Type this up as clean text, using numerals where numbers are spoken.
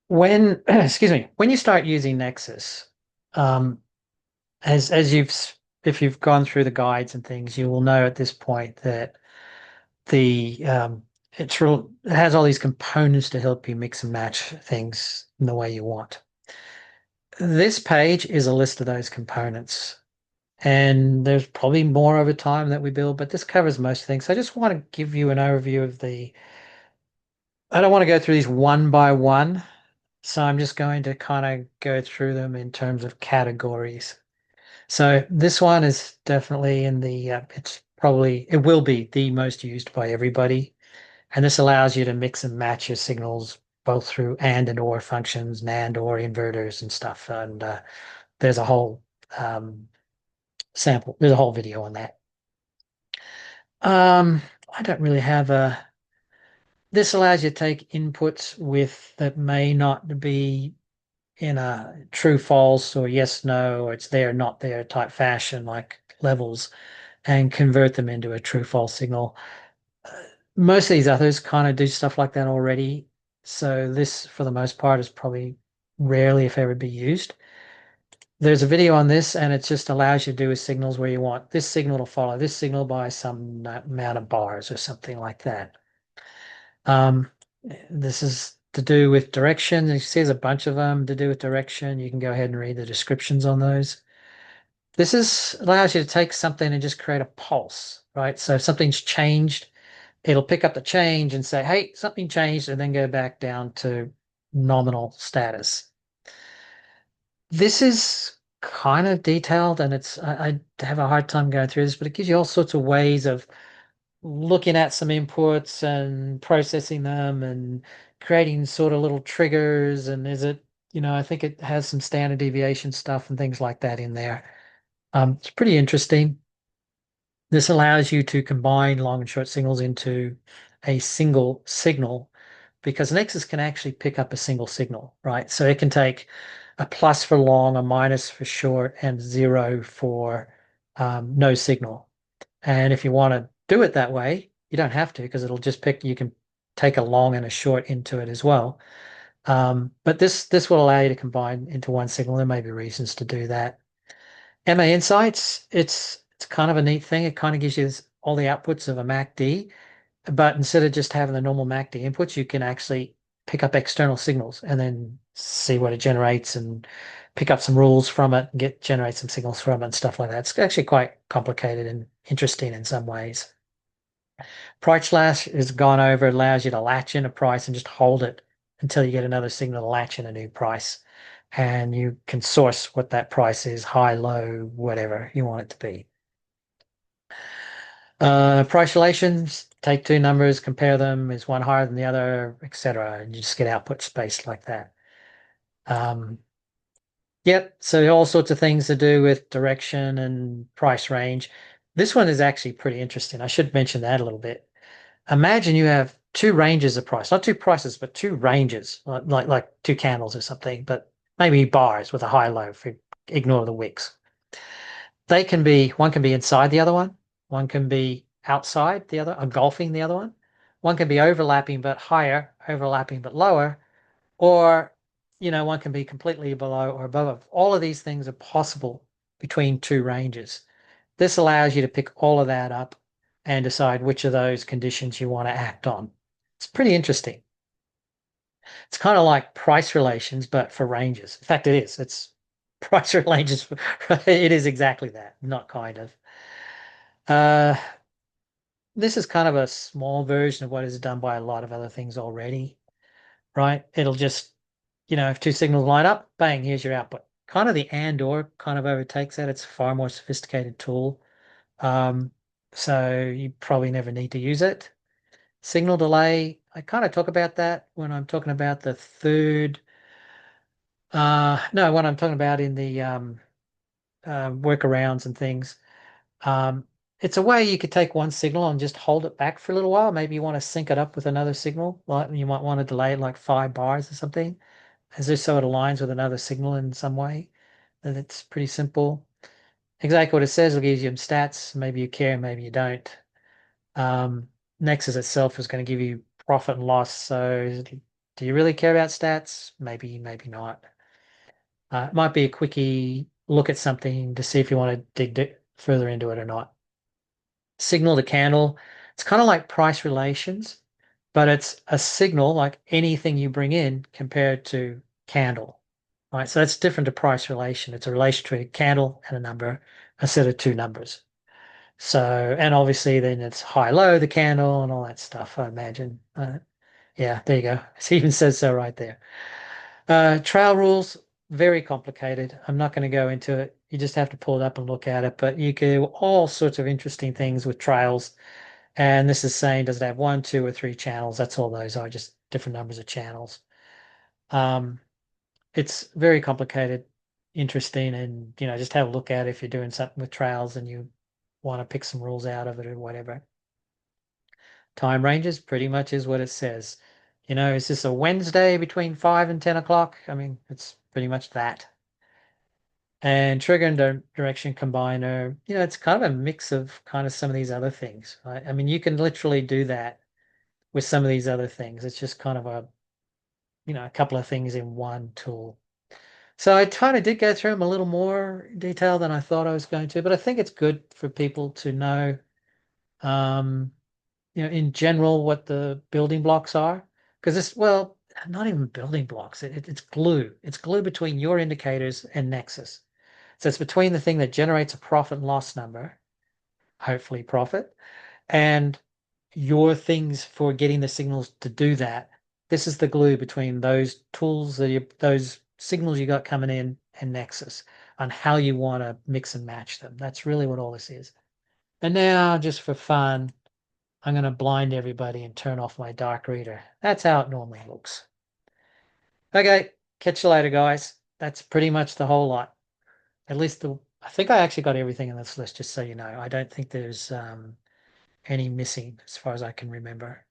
When, excuse me, when you start using Nexus, um, as if you've gone through the guides and things, you will know at this point that the it has all these components to help you mix and match things in the way you want. This page is a list of those components, and there's probably more over time that we build, but this covers most things. So I just want to give you an overview of I don't want to go through these one by one, so I'm just going to kind of go through them in terms of categories. So this one is definitely in it will be the most used by everybody. And this allows you to mix and match your signals both through and or functions, NAND or inverters and stuff. And there's a whole um, there's a whole video on that. Um, I don't really have this allows you to take inputs that may not be in a true false or yes, no, or it's there, not there type fashion, like levels, and convert them into a true false signal. Most of these others kind of do stuff like that already. So this, for the most part, is probably rarely, if ever, be used. There's a video on this, and it just allows you to do with signals where you want this signal to follow this signal by some amount of bars or something like that. Um, this is to do with direction. You see there's a bunch of them to do with direction. You can go ahead and read the descriptions on those. This is allows you to take something and just create a pulse, right? So if something's changed, it'll pick up the change and say, hey, something changed, and then go back down to nominal status. This is kind of detailed and I have a hard time going through this, but it gives you all sorts of ways of looking at some inputs and processing them and creating sort of little triggers. And I think it has some standard deviation stuff and things like that in there. It's pretty interesting. This allows you to combine long and short signals into a single signal because Nexus can actually pick up a single signal, right? So it can take a plus for long, a minus for short, and zero for no signal. And if you want to do it that way, you don't have to because you can take a long and a short into it as well. But this will allow you to combine into one signal. There may be reasons to do that. MA Insights, it's kind of a neat thing. It kind of gives you all the outputs of a MACD, but instead of just having the normal MACD inputs, you can actually pick up external signals and then see what it generates and pick up some rules from it and generate some signals from it and stuff like that. It's actually quite complicated and interesting in some ways. Price Latch is gone over, allows you to latch in a price and just hold it until you get another signal to latch in a new price. And you can source what that price is, high, low, whatever you want it to be. Price relations, take two numbers, compare them, is one higher than the other, etc. And you just get output space like that. Um, yep, so all sorts of things to do with direction and price range. This one is actually pretty interesting. I should mention that a little bit. Imagine you have two ranges of price, not two prices, but two ranges, like two candles or something, but maybe bars with a high low if you ignore the wicks. One can be inside the other one can be outside the other, engulfing the other one can be overlapping but higher, overlapping but lower, or one can be completely below or above. All of these things are possible between two ranges. This allows you to pick all of that up and decide which of those conditions you want to act on. It's pretty interesting. It's kind of like price relations, but for ranges. In fact, it is. It's price relations. It is exactly that, not kind of. Uh, this is kind of a small version of what is done by a lot of other things already, right? It'll just, if two signals line up, bang, here's your output. Kind of the and or kind of overtakes that. It's a far more sophisticated tool. Um, so you probably never need to use it. Signal delay, I kind of talk about that when I'm talking about the third. No, when I'm talking about in the workarounds and things. Um, it's a way you could take one signal and just hold it back for a little while. Maybe you want to sync it up with another signal, like you might want to delay it like 5 bars or something, as if so it aligns with another signal in some way. And it's pretty simple. Exactly what it says. It'll give you some stats. Maybe you care, maybe you don't. Nexus itself is going to give you profit and loss. So Do you really care about stats? Maybe, maybe not. It might be a quickie look at something to see if you want to dig further into it or not. Signal to candle, it's kind of like price relations, but it's a signal like anything you bring in compared to candle. Right, so that's different to price relation. It's a relation between a candle and a number instead of two numbers. So, and obviously then it's high, low, the candle and all that stuff, I imagine. Yeah, there you go. It even says so right there. Trail rules, very complicated. I'm not going to go into it. You just have to pull it up and look at it. But you can do all sorts of interesting things with trails. And this is saying, does it have one, two, or three channels? That's all those are, just different numbers of channels. Um, it's very complicated, interesting, and just have a look at it if you're doing something with trails and you want to pick some rules out of it or whatever. Time ranges pretty much is what it says. Is this a Wednesday between 5 and 10 o'clock? I mean, it's pretty much that. And trigger and direction combiner, it's kind of a mix of kind of some of these other things, right? I mean, you can literally do that with some of these other things. It's just kind of a couple of things in one tool. So I kind of did go through them a little more detail than I thought I was going to, but I think it's good for people to know, um, in general what the building blocks are. Because well, not even building blocks. It's glue. It's glue between your indicators and Nexus. So it's between the thing that generates a profit and loss number, hopefully profit, and your things for getting the signals to do that. This is the glue between those tools those signals you got coming in and Nexus on how you want to mix and match them. That's really what all this is. And now, just for fun, I'm going to blind everybody and turn off my dark reader. That's how it normally looks. Okay, catch you later, guys. That's pretty much the whole lot. At least I think I actually got everything in this list, just so you know. I don't think there's any missing as far as I can remember.